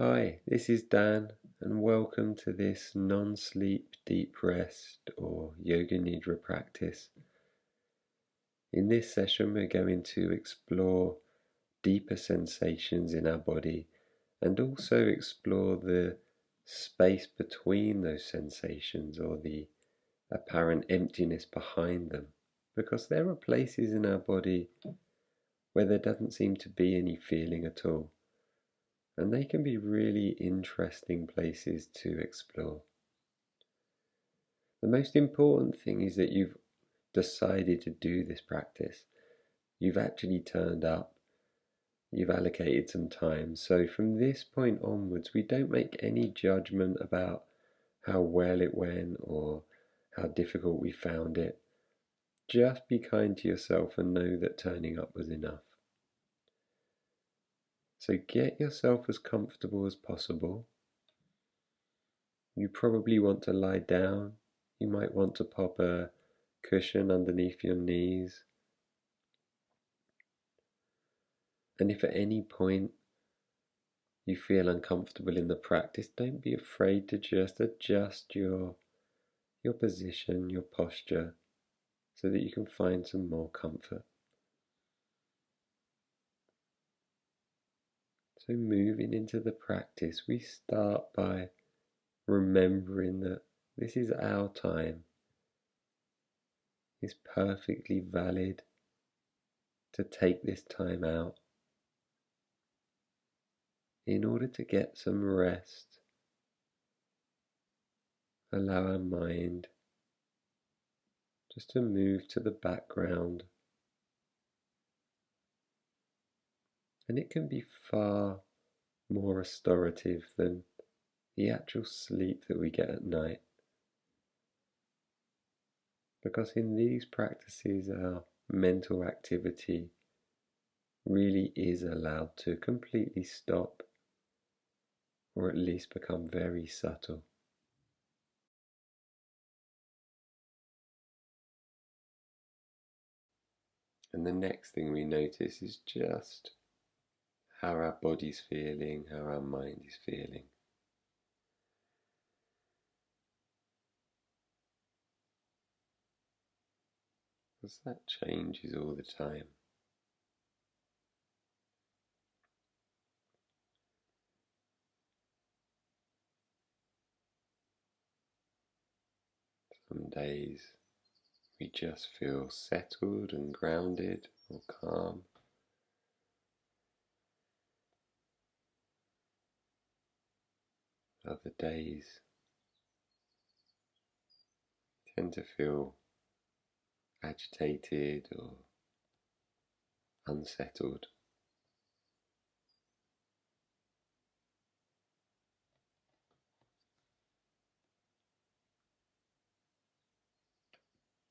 Hi, this is Dan, and welcome to this non-sleep deep rest or Yoga Nidra practice. In this session, we're going to explore deeper sensations in our body and also explore the space between those sensations or the apparent emptiness behind them, because there are places in our body where there doesn't seem to be any feeling at all. And they can be really interesting places to explore. The most important thing is that you've decided to do this practice. You've actually turned up. You've allocated some time. So from this point onwards, we don't make any judgment about how well it went or how difficult we found it. Just be kind to yourself and know that turning up was enough. So get yourself as comfortable as possible. You probably want to lie down. You might want to pop a cushion underneath your knees. And if at any point you feel uncomfortable in the practice, don't be afraid to just adjust your position, your posture, so that you can find some more comfort. So moving into the practice, we start by remembering that this is our time. It's perfectly valid to take this time out in order to get some rest. Allow our mind just to move to the background. And it can be far more restorative than the actual sleep that we get at night. Because in these practices, our mental activity really is allowed to completely stop, or at least become very subtle. And the next thing we notice is just how our body's feeling, how our mind is feeling. Because that changes all the time. Some days we just feel settled and grounded or calm. Other days tend to feel agitated or unsettled.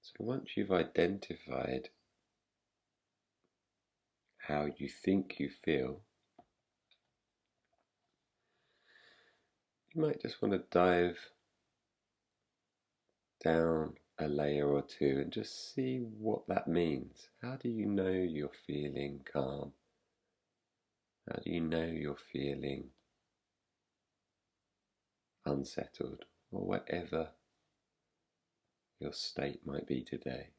So once you've identified how you think you feel, you might just want to dive down a layer or two and just see what that means. How do you know you're feeling calm? How do you know you're feeling unsettled, or whatever your state might be today?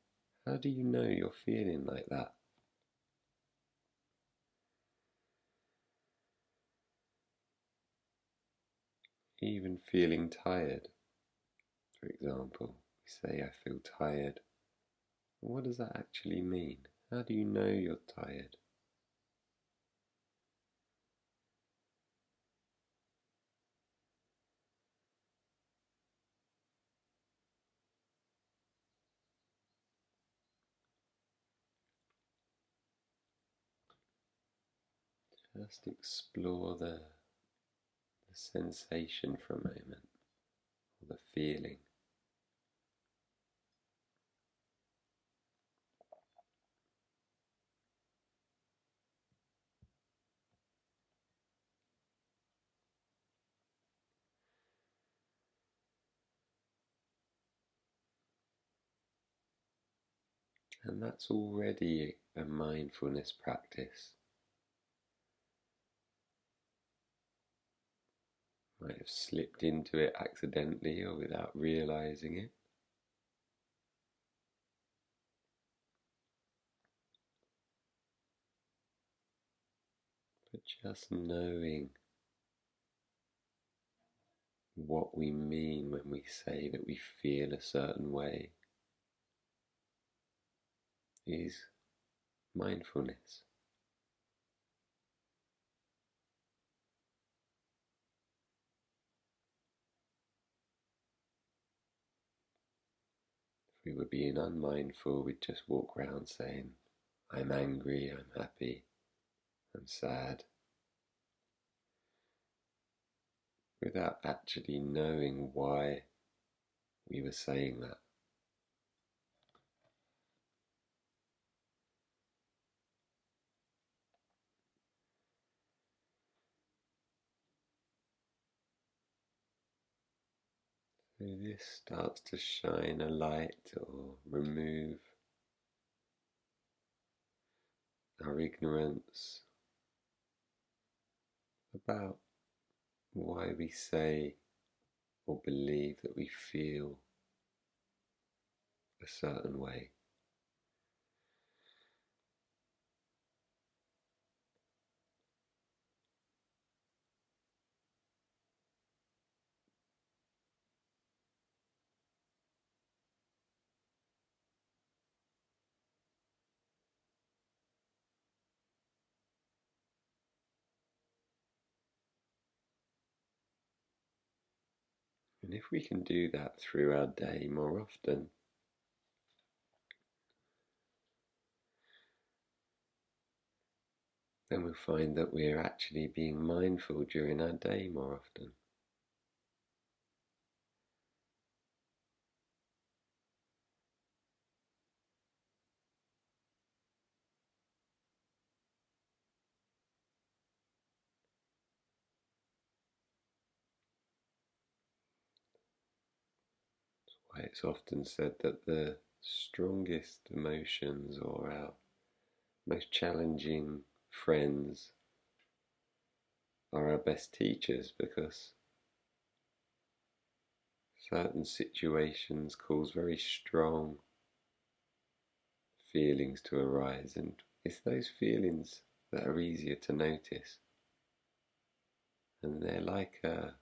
How do you know you're feeling like that? Even feeling tired, for example. We say, I feel tired. What does that actually mean? How do you know you're tired? Just explore the sensation for a moment, or the feeling. And that's already a mindfulness practice. might have slipped into it accidentally or without realizing it. But just knowing what we mean when we say that we feel a certain way is mindfulness. If we were being unmindful, we'd just walk around saying, I'm angry, I'm happy, I'm sad, without actually knowing why we were saying that. So this starts to shine a light or remove our ignorance about why we say or believe that we feel a certain way. And if we can do that through our day more often, then we'll find that we're actually being mindful during our day more often. That's why it's often said that the strongest emotions or our most challenging friends are our best teachers, because certain situations cause very strong feelings to arise, and it's those feelings that are easier to notice, and they're like a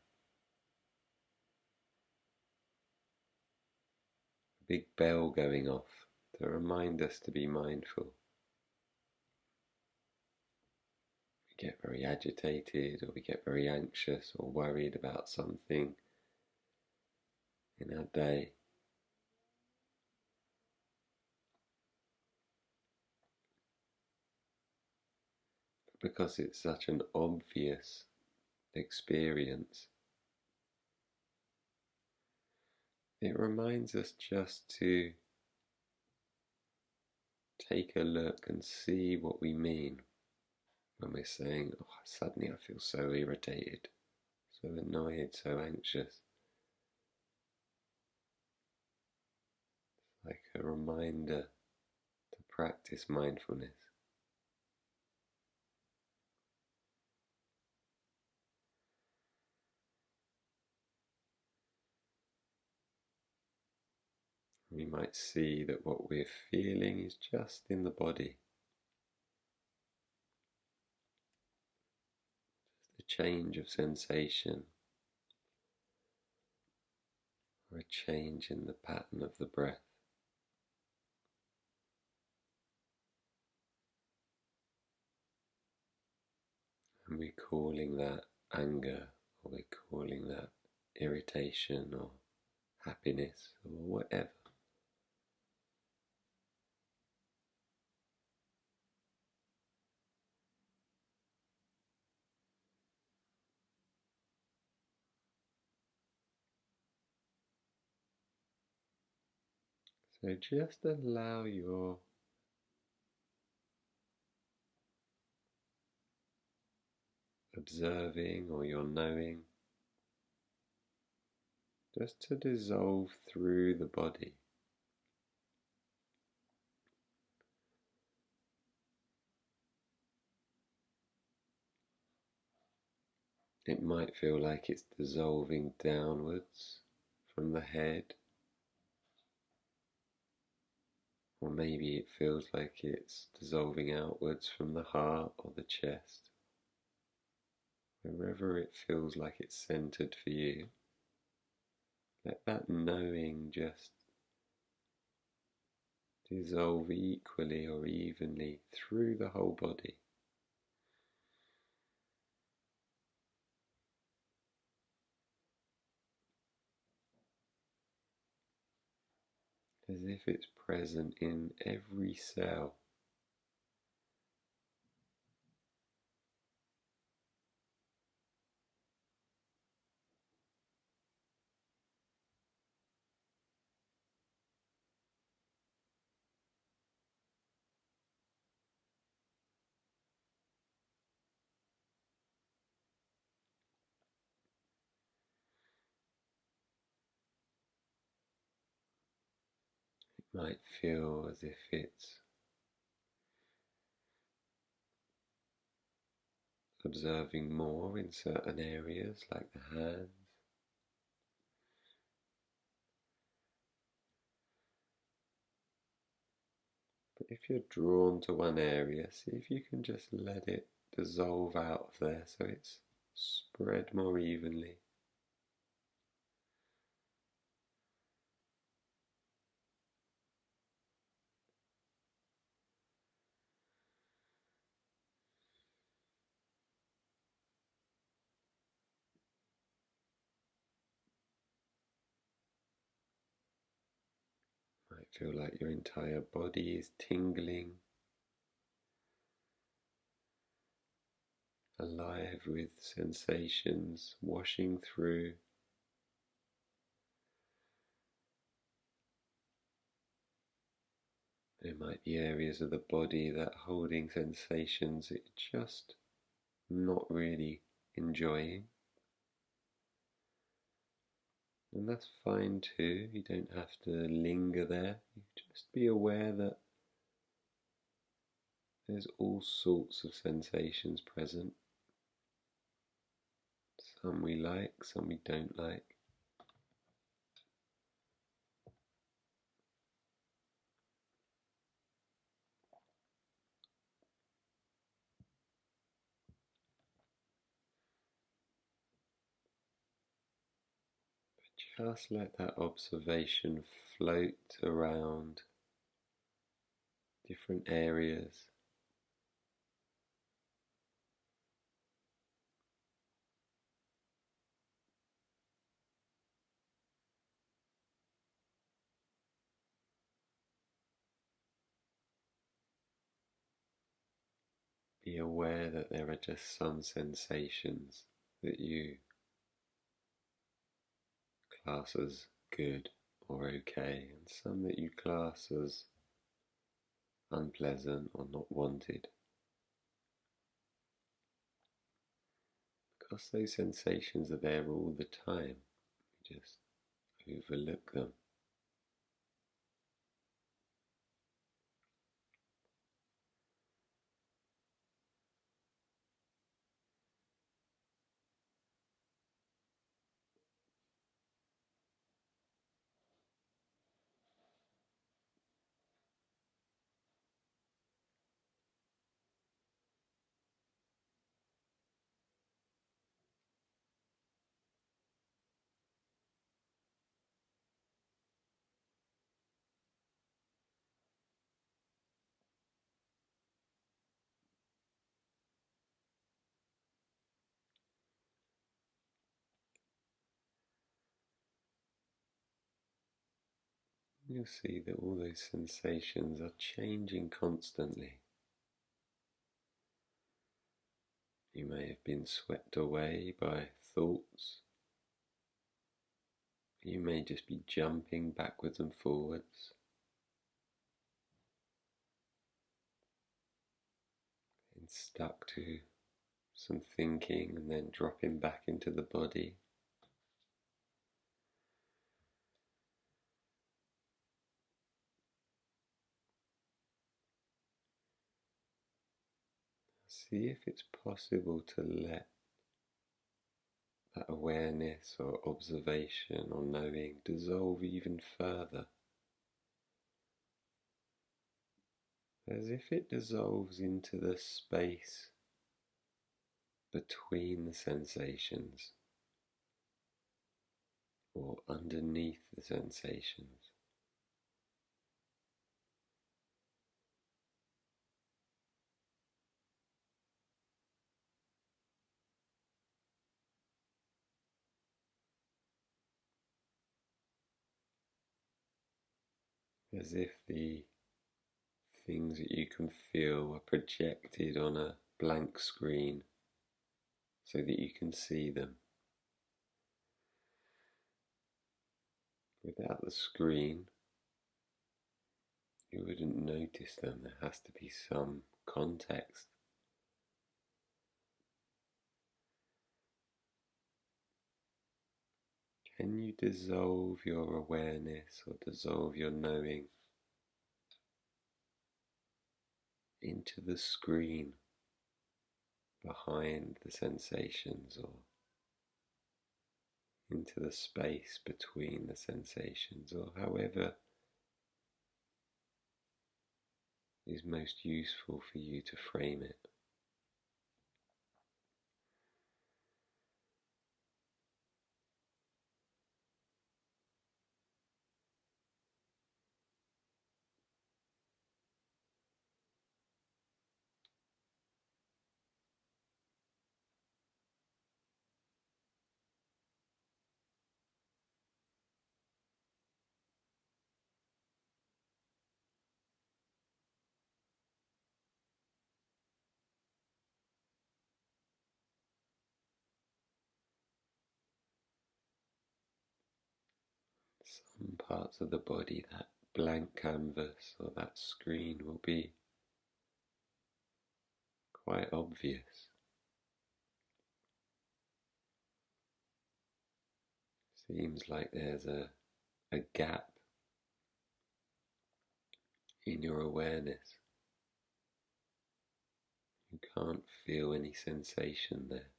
big bell going off to remind us to be mindful. We get very agitated, or we get very anxious or worried about something in our day. Because it's such an obvious experience, it reminds us just to take a look and see what we mean when we're saying, oh, suddenly I feel so irritated, so annoyed, so anxious. Like a reminder to practice mindfulness. We might see that what we're feeling is just in the body, just a change of sensation, or a change in the pattern of the breath. And we're calling that anger, or we're calling that irritation, or happiness, or whatever. So just allow your observing or your knowing just to dissolve through the body. It might feel like it's dissolving downwards from the head, or maybe it feels like it's dissolving outwards from the heart or the chest. Wherever it feels like it's centered for you, let that knowing just dissolve equally or evenly through the whole body. As if it's present in every cell. It might feel as if it's observing more in certain areas like the hands. But if you're drawn to one area, see if you can just let it dissolve out of there so it's spread more evenly. Might feel like your entire body is tingling, alive with sensations washing through. There might be areas of the body that holding sensations it's just not really enjoying. And that's fine too, you don't have to linger there. You just be aware that there's all sorts of sensations present. Some we like, some we don't like. But just let that observation float around different areas. Be aware that there are just some sensations that you class as good or okay, and some that you class as unpleasant or not wanted. Because those sensations are there all the time, we just overlook them. You'll see that all those sensations are changing constantly. You may have been swept away by thoughts. You may just be jumping backwards and forwards, and stuck to some thinking and then dropping back into the body. See if it's possible to let that awareness or observation or knowing dissolve even further, as if it dissolves into the space between the sensations or underneath the sensations. As if the things that you can feel are projected on a blank screen so that you can see them. Without the screen, you wouldn't notice them. There has to be some context. Can you dissolve your awareness or dissolve your knowing into the screen behind the sensations, or into the space between the sensations, or however is most useful for you to frame it? Some parts of the body, that blank canvas or that screen, will be quite obvious. Seems like there's a gap in your awareness. You can't feel any sensation there.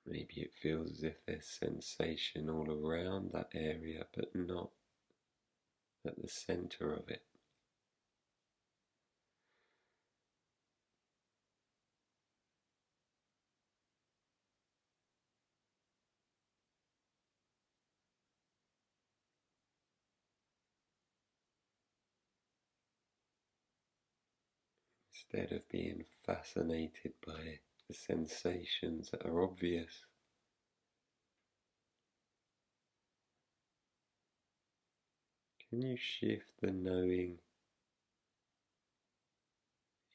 Maybe it feels as if there's sensation all around that area, but not at the center of it. Instead of being fascinated by the sensations that are obvious, can you shift the knowing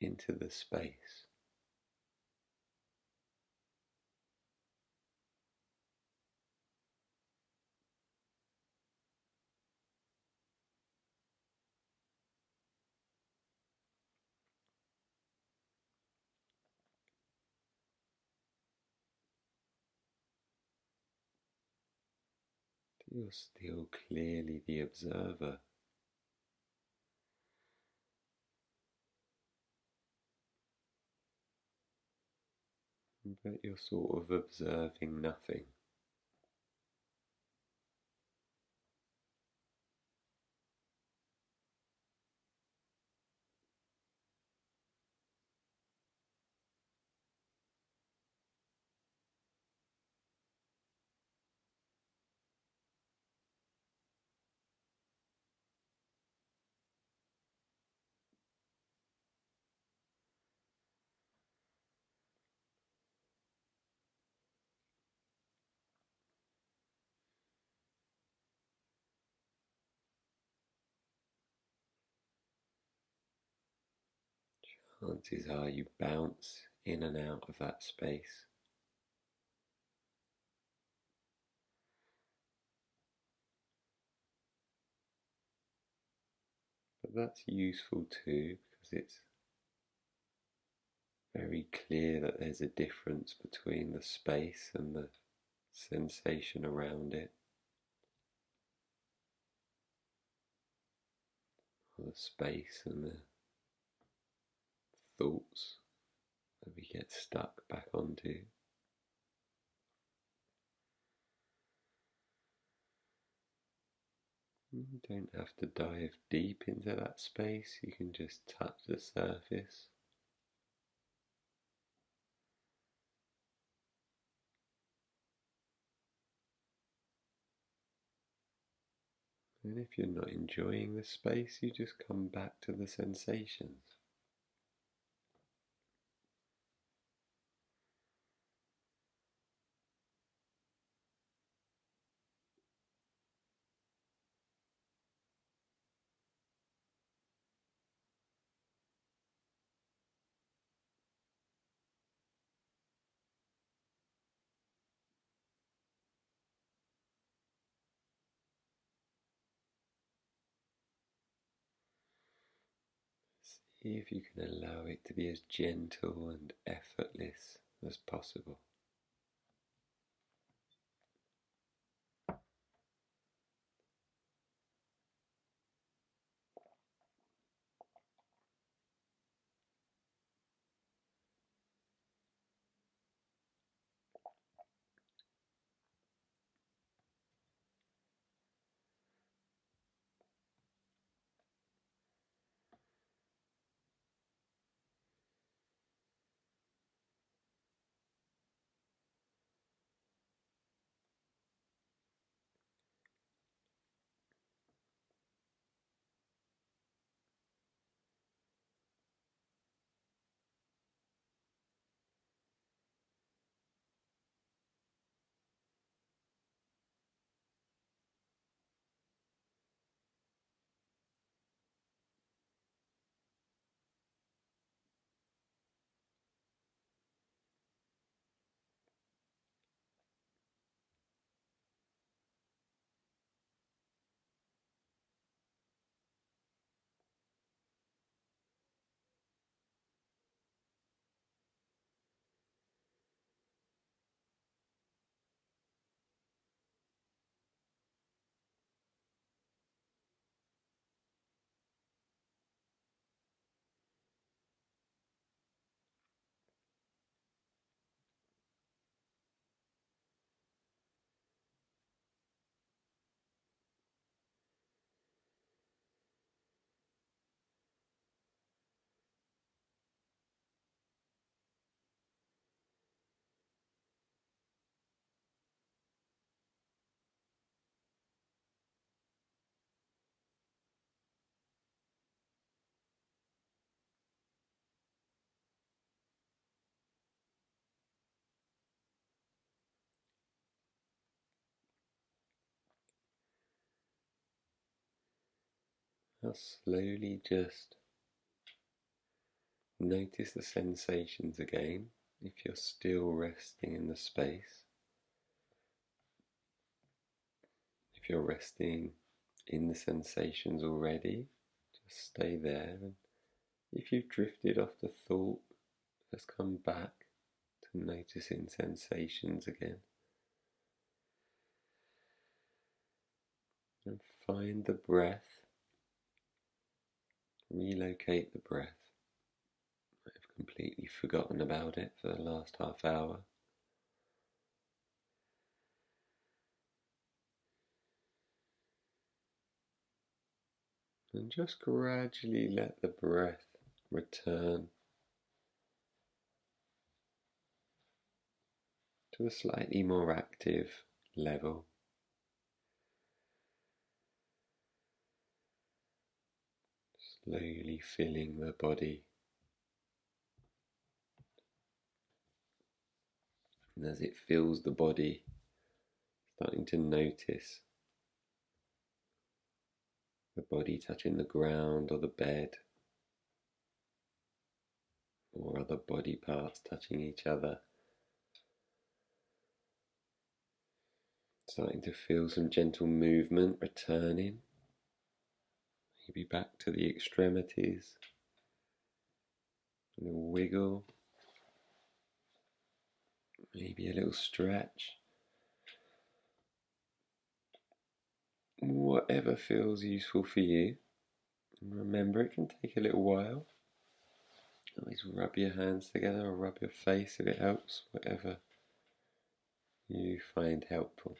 into the space? You're still clearly the observer, but you're sort of observing nothing. Chances are you bounce in and out of that space. But that's useful too, because it's very clear that there's a difference between the space and the sensation around it. or the space and the thoughts that we get stuck back onto. You don't have to dive deep into that space, you can just touch the surface. And if you're not enjoying the space, you just come back to the sensations. See if you can allow it to be as gentle and effortless as possible. Now slowly just notice the sensations again. If you're still resting in the space, if you're resting in the sensations already, just stay there. And if you've drifted off the thought, just come back to noticing sensations again. And find the breath, relocate the breath. I've completely forgotten about it for the last half hour. And just gradually let the breath return to a slightly more active level. Slowly filling the body. And as it fills the body, starting to notice the body touching the ground or the bed, or other body parts touching each other. Starting to feel some gentle movement returning, maybe back to the extremities, and a wiggle, maybe a little stretch. Whatever feels useful for you, And remember, it can take a little while. Always rub your hands together or rub your face if it helps, whatever you find helpful.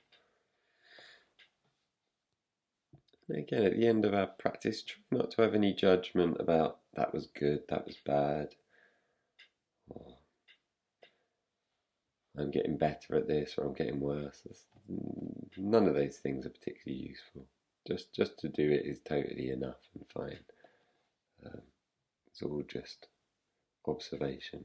And again, at the end of our practice, try not to have any judgment about that was good, that was bad, or I'm getting better at this or I'm getting worse. None of those things are particularly useful. Just to do it is totally enough and fine. It's all just observation.